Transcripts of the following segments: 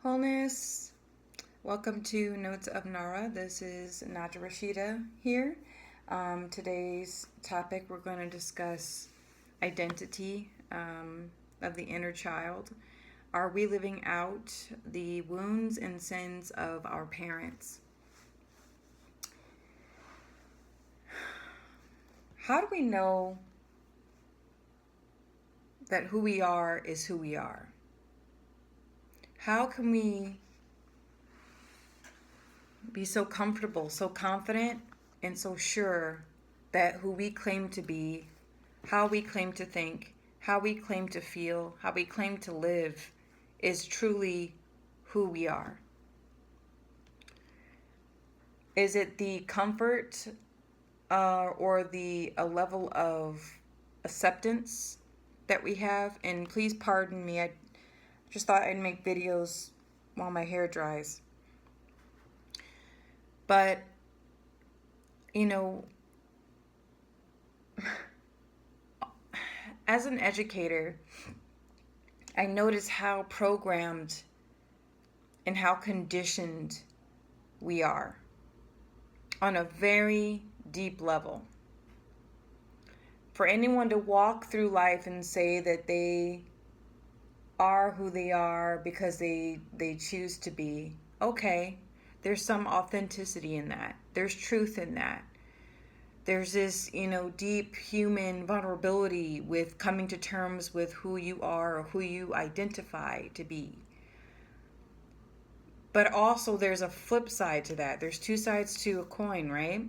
Wholeness. Welcome to Notes of Nara. This is Naja Rashida here. Today's topic, we're going to discuss identity of the inner child. Are we living out the wounds and sins of our parents? How do we know that who we are is who we are? How can we be so comfortable, so confident, and so sure that who we claim to be, how we claim to think, how we claim to feel, how we claim to live is truly who we are? Is it the comfort or the a level of acceptance that we have? And please pardon me, I just thought I'd make videos while my hair dries. But, you know, as an educator, I notice how programmed and how conditioned we are on a very deep level. For anyone to walk through life and say that they are who they are because they choose to be, okay, there's some authenticity in that. There's truth in that. There's this, deep human vulnerability with coming to terms with who you are or who you identify to be. But also there's a flip side to that. There's two sides to a coin, right?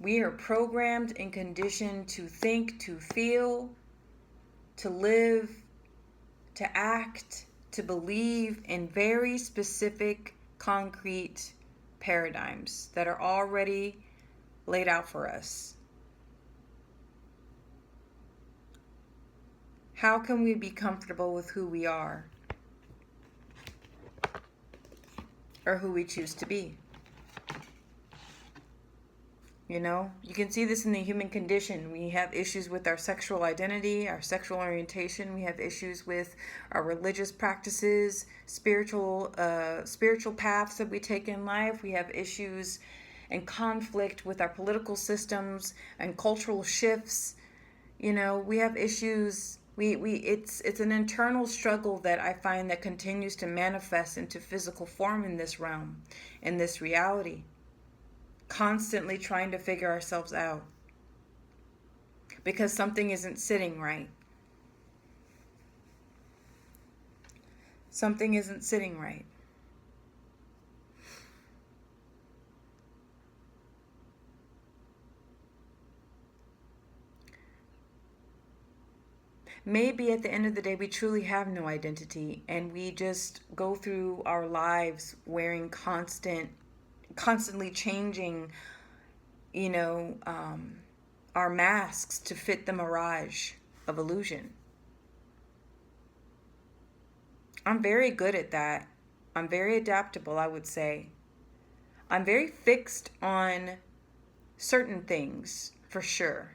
We are programmed and conditioned to think, to feel, to live, to act, to believe in very specific, concrete paradigms that are already laid out for us. How can we be comfortable with who we are or who we choose to be? You can see this in the human condition. We have issues with our sexual identity, our sexual orientation. We have issues with our religious practices, spiritual paths that we take in life. We have issues and conflict with our political systems and cultural shifts. We have issues. It's an internal struggle that I find that continues to manifest into physical form in this realm, in this reality. Constantly trying to figure ourselves out because something isn't sitting right. Something isn't sitting right. Maybe at the end of the day, we truly have no identity and we just go through our lives wearing constantly changing, our masks to fit the mirage of illusion. I'm very good at that. I'm very adaptable, I would say. I'm very fixed on certain things, for sure.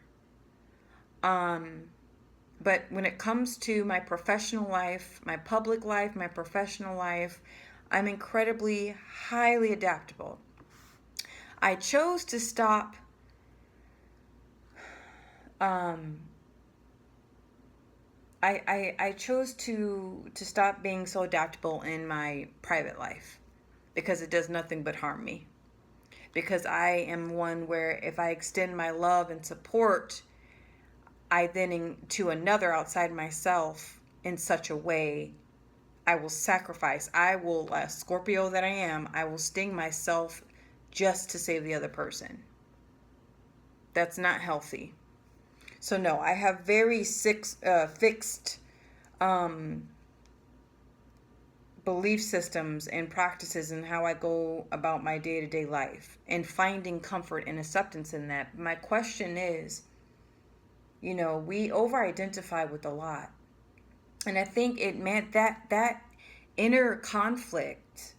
But when it comes to my professional life, my public life, my professional life, I'm incredibly highly adaptable. I chose to stop I chose to stop being so adaptable in my private life because it does nothing but harm me. Because I am one where if I extend my love and support, I then to another outside myself in such a way, I will sacrifice. I will, Scorpio that I am, I will sting myself just to save the other person. That's not healthy. So no, I have very fixed belief systems and practices in how I go about my day-to-day life and finding comfort and acceptance in that. My question is, we over-identify with a lot. And I think it meant that inner conflict,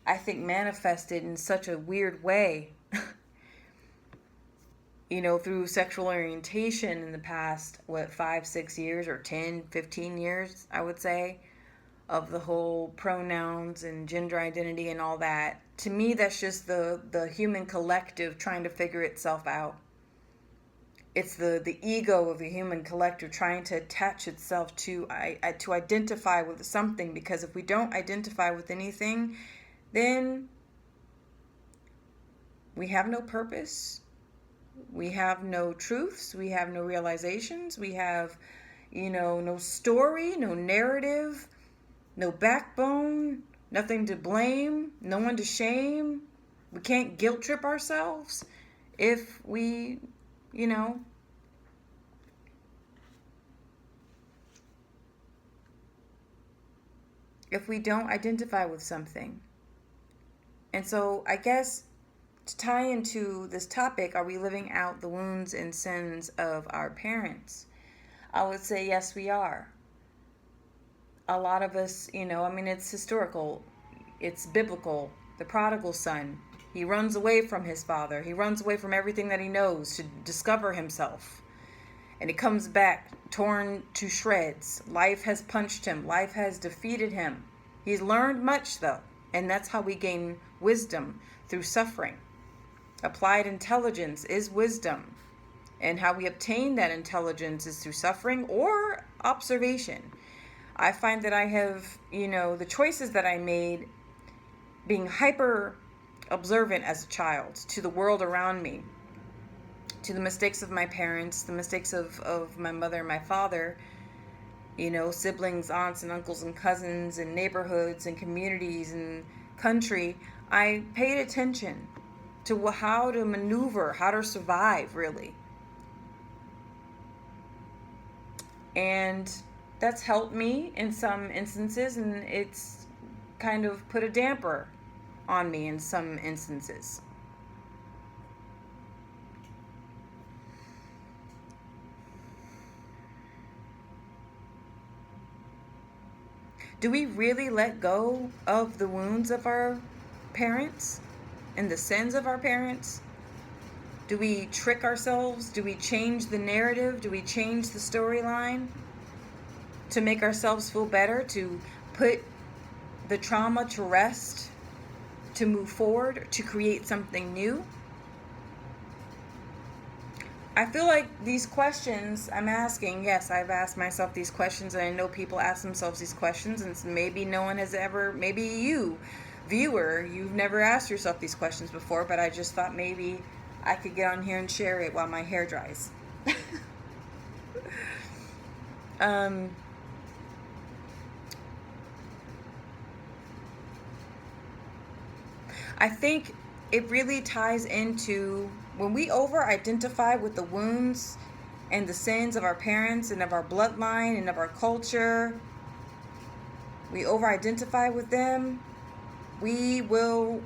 I think, manifested in such a weird way, through sexual orientation in the past, 5, 6 years or 10, 15 years, I would say. of the whole pronouns and gender identity and all that. To me, that's just the human collective trying to figure itself out. It's the ego of the human collective trying to attach itself to identify with something, because if we don't identify with anything, then we have no purpose, we have no truths, we have no realizations, we have, no story, no narrative, no backbone, nothing to blame, no one to shame. We can't guilt trip ourselves if we, if we don't identify with something. And so I guess to tie into this topic, are we living out the wounds and sins of our parents? I would say yes, we are. A lot of us, it's historical, it's biblical. The prodigal son, he runs away from his father. He runs away from everything that he knows to discover himself. And he comes back torn to shreds. Life has punched him. Life has defeated him. He's learned much, though. And that's how we gain wisdom, through suffering. Applied intelligence is wisdom. And how we obtain that intelligence is through suffering or observation. I find that I have, the choices that I made, being hyper observant as a child to the world around me, to the mistakes of my parents, the mistakes of my mother and my father, siblings, aunts and uncles and cousins and neighborhoods and communities and country. I paid attention to how to maneuver, how to survive, really. And that's helped me in some instances, and it's kind of put a damper on me in some instances. Do we really let go of the wounds of our parents and the sins of our parents? Do we trick ourselves? Do we change the narrative? Do we change the storyline to make ourselves feel better, to put the trauma to rest, to move forward, to create something new? I feel like these questions I'm asking, yes, I've asked myself these questions, and I know people ask themselves these questions, and maybe no one has ever, maybe you, viewer, you've never asked yourself these questions before, but I just thought maybe I could get on here and share it while my hair dries. I think it really ties into when we over-identify with the wounds and the sins of our parents and of our bloodline and of our culture. We over-identify with them. We will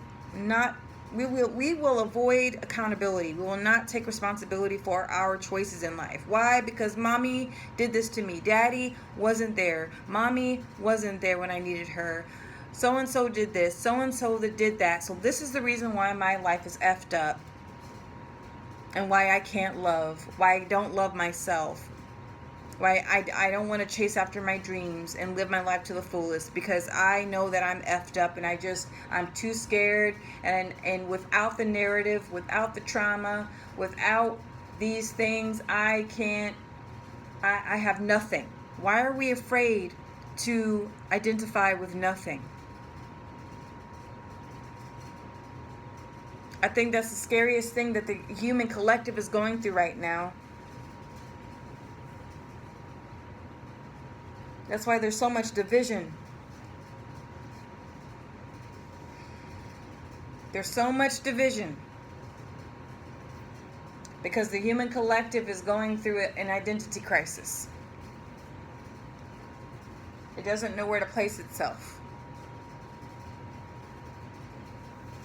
avoid accountability. We will not take responsibility for our choices in life. Why? Because mommy did this to me. Daddy wasn't there. Mommy wasn't there when I needed her. So-and-so did this, so-and-so that did that. So this is the reason why my life is effed up, and why I can't love, why I don't love myself, why I don't want to chase after my dreams and live my life to the fullest, because I know that I'm effed up and I'm too scared, and without the narrative, without the trauma, without these things, I have nothing. Why are we afraid to identify with nothing? I think that's the scariest thing that the human collective is going through right now. That's why there's so much division. There's so much division. Because the human collective is going through an identity crisis. It doesn't know where to place itself.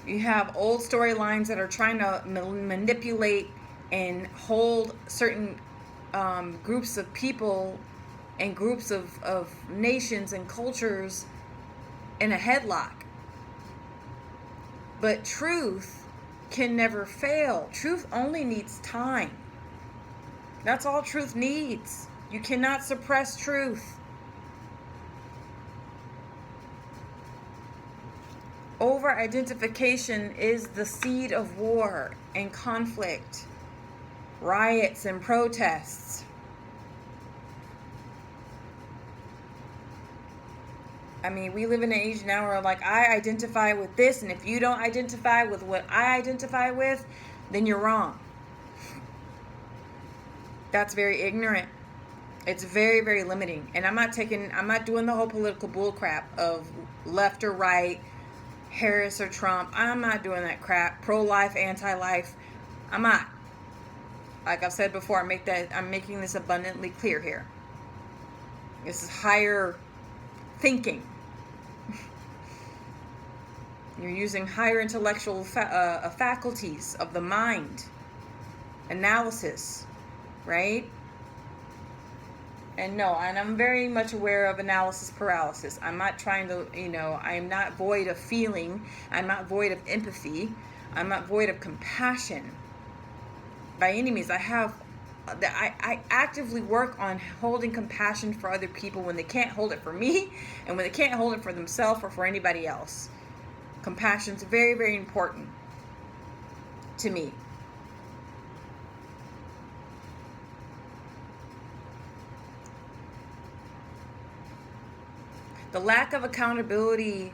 You have old storylines that are trying to manipulate and hold certain groups of people and groups of nations and cultures in a headlock. But truth can never fail. Truth only needs time. That's all truth needs. You cannot suppress truth. Over-identification is the seed of war and conflict, riots and protests. I mean, we live in an age now where, like, I identify with this, and if you don't identify with what I identify with, then you're wrong. That's very ignorant. It's very, very limiting. And I'm not doing the whole political bullcrap of left or right, Harris or Trump. I'm not doing that crap. Pro-life, anti-life. I'm not. Like I've said before, I'm making this abundantly clear here. This is higher thinking. You're using higher intellectual faculties of the mind. Analysis, right? And no, and I'm very much aware of analysis paralysis. I'm not trying to, I'm not void of feeling. I'm not void of empathy. I'm not void of compassion. By any means, I actively work on holding compassion for other people when they can't hold it for me and when they can't hold it for themselves or for anybody else. Compassion is very, very important to me. The lack of accountability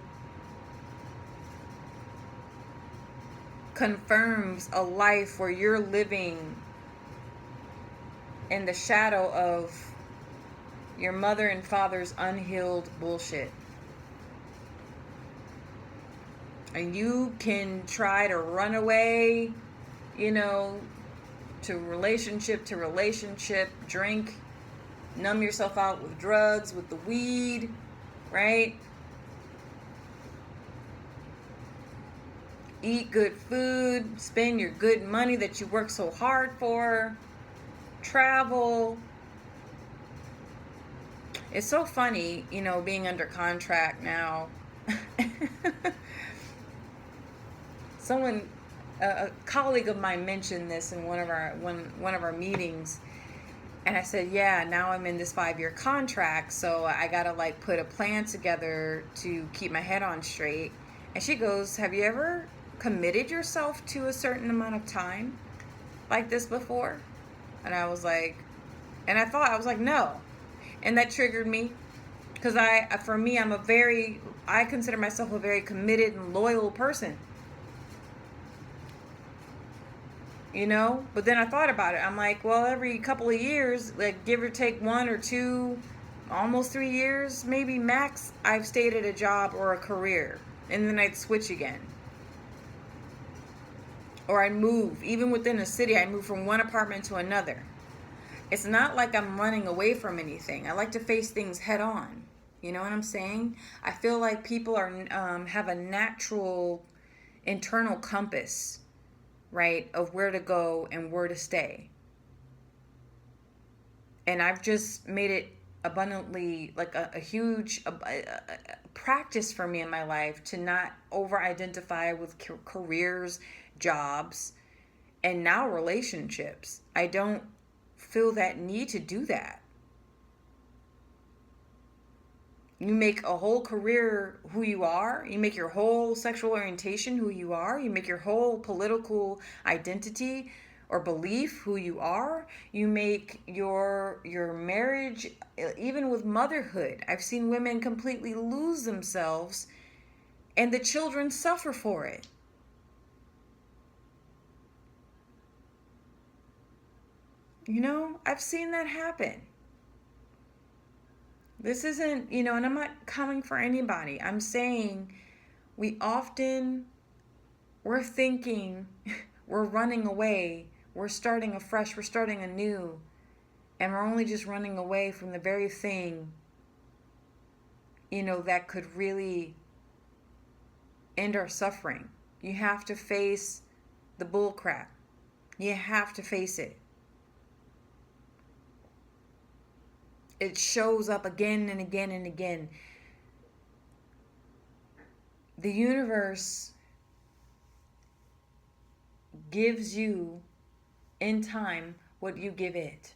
confirms a life where you're living in the shadow of your mother and father's unhealed bullshit. And you can try to run away, to relationship, drink, numb yourself out with drugs, with the weed, right? Eat good food, spend your good money that you work so hard for, travel. It's so funny, being under contract now. A colleague of mine mentioned this in one of our meetings, and I said, yeah, now I'm in this 5-year contract, so I gotta put a plan together to keep my head on straight. And she goes, have you ever committed yourself to a certain amount of time like this before? And I was like, no. And that triggered me, because I consider myself a very committed and loyal person. But then I thought about it. I'm like, well, every couple of years, give or take 1 or 2, almost 3 years, maybe max, I've stayed at a job or a career, and then I'd switch again. Or I'd move. Even within a city, I'd move from one apartment to another. It's not like I'm running away from anything. I like to face things head on. You know what I'm saying? I feel like people have a natural internal compass, right, of where to go and where to stay. And I've just made it abundantly a huge practice for me in my life to not over-identify with careers, jobs, and now relationships. I don't feel that need to do that. You make a whole career who you are. You make your whole sexual orientation who you are. You make your whole political identity or belief who you are. You make your marriage, even with motherhood. I've seen women completely lose themselves, and the children suffer for it. I've seen that happen. This isn't, and I'm not coming for anybody. I'm saying we're thinking, we're running away, we're starting afresh, we're starting anew, and we're only just running away from the very thing, that could really end our suffering. You have to face the bull crap. You have to face it. It shows up again and again and again. The universe gives you in time what you give it.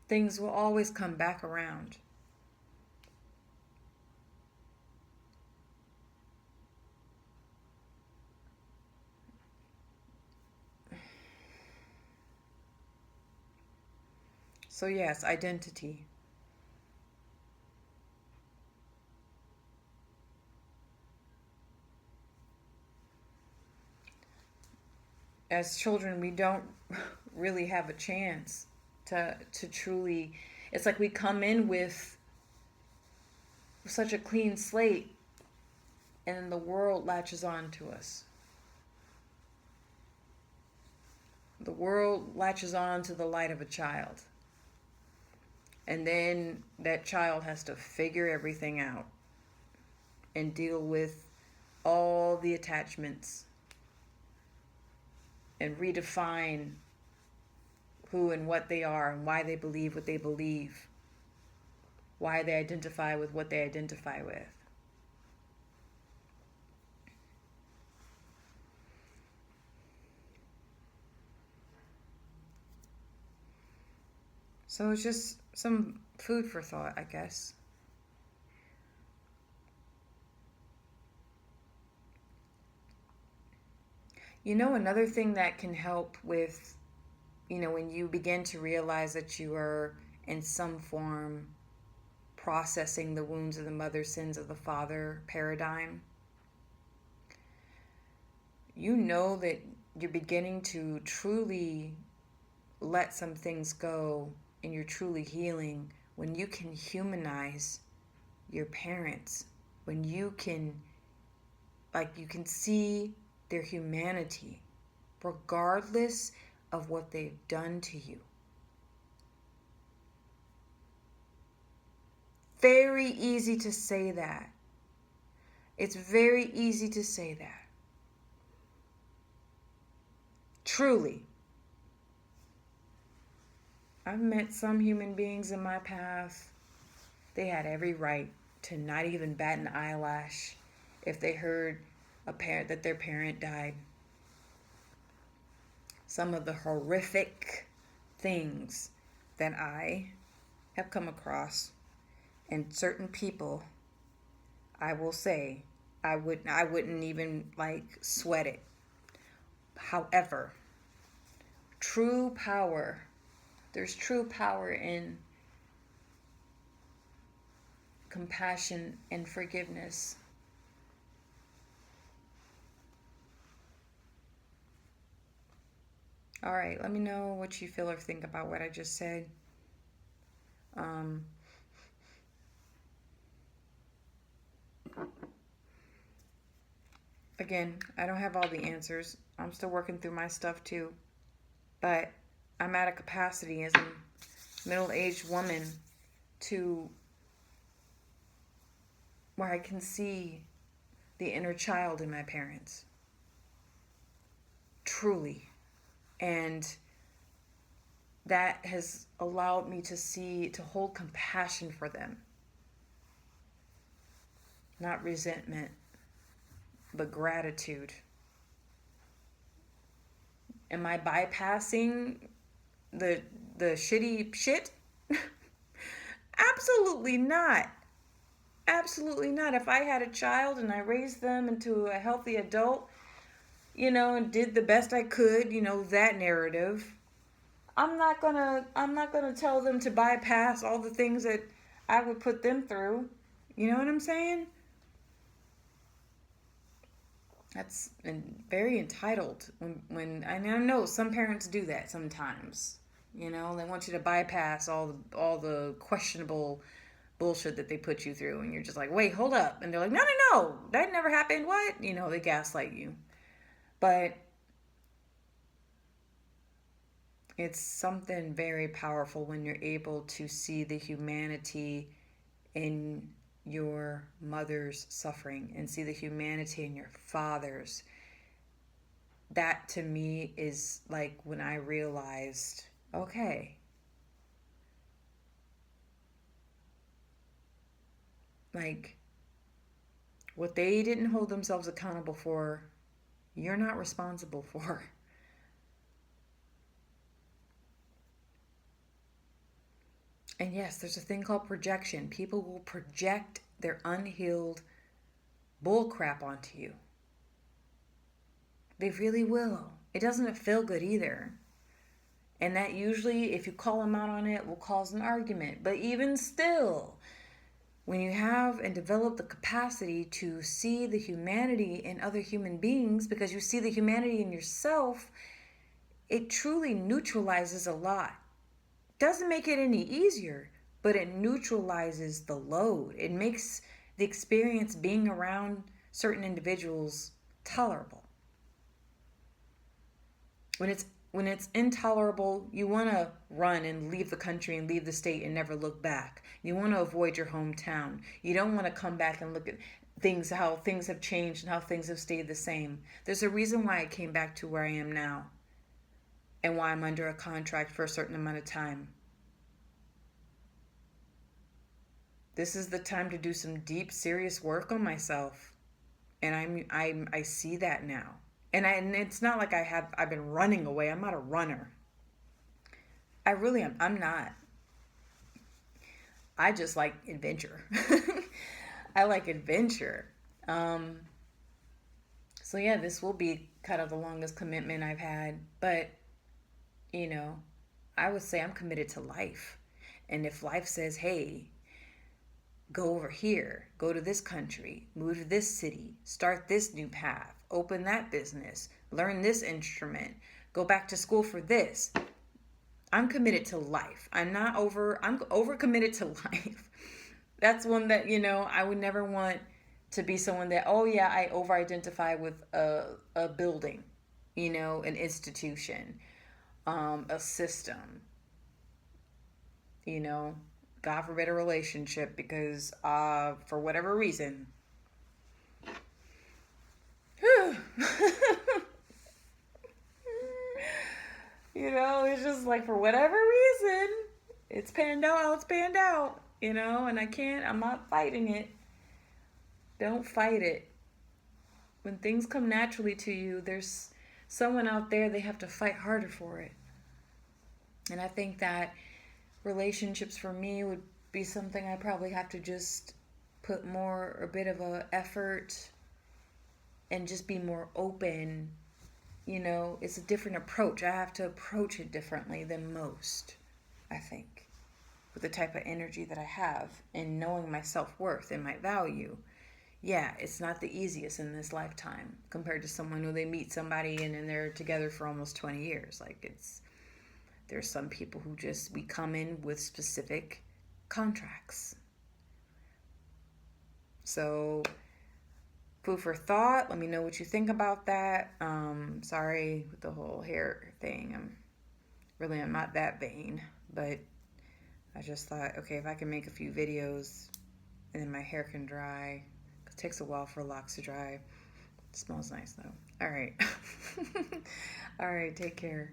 Things will always come back around. So, yes, identity. As children, we don't really have a chance to truly. It's like we come in with such a clean slate, and then the world latches on to us. The world latches on to the light of a child. And then that child has to figure everything out and deal with all the attachments and redefine who and what they are and why they believe what they believe, why they identify with what they identify with. So it's just some food for thought, I guess. You know, another thing that can help with, when you begin to realize that you are in some form processing the wounds of the mother, sins of the father paradigm, you know that you're beginning to truly let some things go and you're truly healing when you can humanize your parents, when you can see their humanity regardless of what they've done to you. Very easy to say that. It's very easy to say that. Truly. I've met some human beings in my path. They had every right to not even bat an eyelash if they heard that their parent died. Some of the horrific things that I have come across, and certain people, I will say, I wouldn't even sweat it. However, there's true power in compassion and forgiveness. All right, let me know what you feel or think about what I just said. Again, I don't have all the answers. I'm still working through my stuff too. But I'm at a capacity as a middle-aged woman where I can see the inner child in my parents. Truly. And that has allowed me to hold compassion for them. Not resentment, but gratitude. Am I bypassing the shitty shit? Absolutely not. Absolutely not. If I had a child and I raised them into a healthy adult, and did the best I could, that narrative, I'm not gonna tell them to bypass all the things that I would put them through. You know what I'm saying? That's very entitled. When I know some parents do that sometimes. They want you to bypass all the questionable bullshit that they put you through, and you're just like, wait, hold up, and they're like, no, that never happened. What? They gaslight you, but it's something very powerful when you're able to see the humanity in your mother's suffering and see the humanity in your father's. That to me is like when I realized, okay, what they didn't hold themselves accountable for, you're not responsible for. And yes, there's a thing called projection. People will project their unhealed bullcrap onto you. They really will. It doesn't feel good either. And that usually, if you call them out on it, will cause an argument. But even still, when you have and develop the capacity to see the humanity in other human beings, because you see the humanity in yourself, it truly neutralizes a lot. Doesn't make it any easier, but it neutralizes the load. It makes the experience being around certain individuals tolerable. When it's intolerable, you want to run and leave the country and leave the state and never look back. You want to avoid your hometown. You don't want to come back and look at things, how things have changed and how things have stayed the same. There's a reason why I came back to where I am now and why I'm under a contract for a certain amount of time. This is the time to do some deep, serious work on myself. And I see that now. And it's not like I've been running away. I'm not a runner. I really am. I'm not. I just like adventure. I like adventure. Um, so yeah, this will be kind of the longest commitment I've had, but you know, I would say I'm committed to life. And if life says, "Hey, go over here, go to this country, move to this city, start this new path, open that business, learn this instrument, go back to school for this." I'm committed to life. I'm over committed to life. That's one that, I would never want to be someone that, oh yeah, I over identify with a building, an institution, a system, you know, God forbid a relationship because for whatever reason. It's just like for whatever reason, it's panned out how it's panned out, and I'm not fighting it. Don't fight it. When things come naturally to you, there's someone out there, they have to fight harder for it. And I think that relationships for me would be something I probably have to just put a bit of a effort and just be more open. It's a different approach. I have to approach it differently than most, I think, with the type of energy that I have and knowing my self-worth and my value. Yeah, it's not the easiest in this lifetime compared to someone who they meet somebody and then they're together for almost 20 years. There's some people who we come in with specific contracts. So, food for thought. Let me know what you think about that. Sorry with the whole hair thing. I'm not that vain, but I just thought, okay, if I can make a few videos and then my hair can dry. It takes a while for locks to dry. It smells nice though. All right. All right, take care.